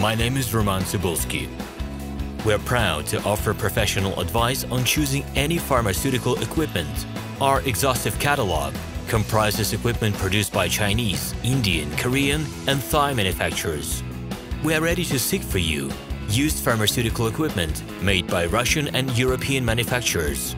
My name is RomanTsibulsky. We're proud to offer professional advice on choosing any pharmaceutical equipment. Our exhaustive catalog comprises equipment produced by Chinese, Indian, Korean, and Thai manufacturers. We are ready to seek for you used pharmaceutical equipment made by Russian and European manufacturers.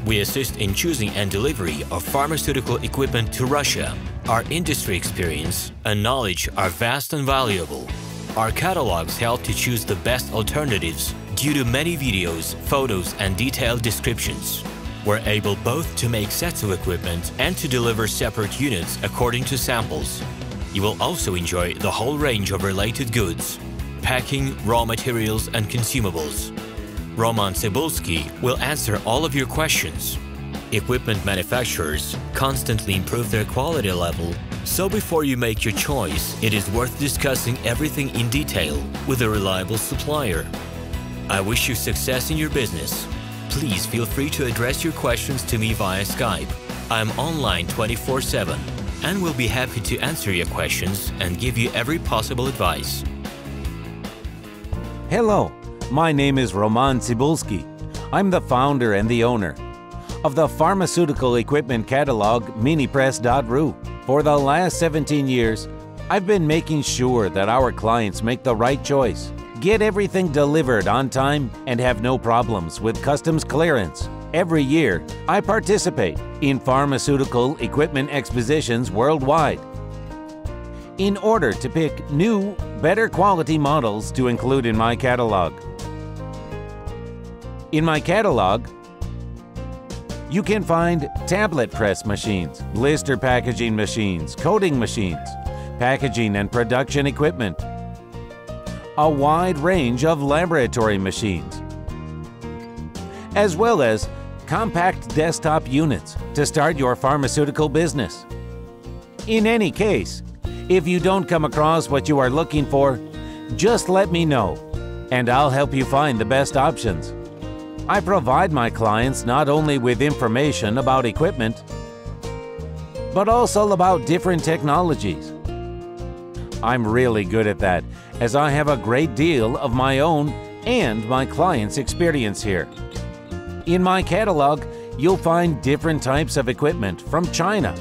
We assist in choosing and delivery of pharmaceutical equipment to Russia. Our industry experience and knowledge are vast and valuable. Our catalogs help to choose the best alternatives due to many videos, photos, and detailed descriptions. We're able both to make sets of equipment and to deliver separate units according to samples. You will also enjoy the whole range of related goods, packing, raw materials, and consumables. RomanTsibulsky will answer all of your questions. Equipment manufacturers constantly improve their quality level, so before you make your choice, it is worth discussing everything in detail with a reliable supplier. I wish you success in your business. Please feel free to address your questions to me via Skype. I'm online 24/7 and will be happy to answer your questions and give you every possible advice. Hello, my name is RomanTsibulsky. I'm the founder and the owner of the pharmaceutical equipment catalog Minipress.ru. For the last 17 years, I've been making sure that our clients make the right choice, get everything delivered on time, and have no problems with customs clearance. Every year, I participate in pharmaceutical equipment expositions worldwide in order to pick new, better quality models to include in my catalog. In my catalog, you can find tablet press machines, blister packaging machines, coating machines, packaging and production equipment, a wide range of laboratory machines, as well as compact desktop units to start your pharmaceutical business. In any case, if you don't come across what you are looking for, just let me know, and I'll help you find the best options. I provide my clients not only with information about equipment, but also about different technologies. I'm really good at that, as I have a great deal of my own and my clients' experience here. In my catalog, you'll find different types of equipment from China,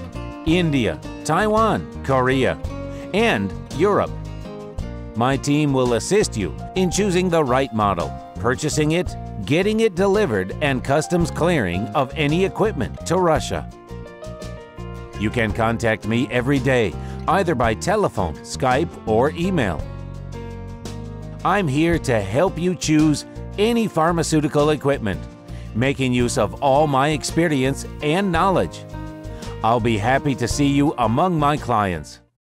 India, Taiwan, Korea, and Europe. My team will assist you in choosing the right model, purchasing it, getting it delivered, and customs clearing of any equipment to Russia. You can contact me every day, either by telephone, Skype, or email. I'm here to help you choose any pharmaceutical equipment, making use of all my experience and knowledge. I'll be happy to see you among my clients.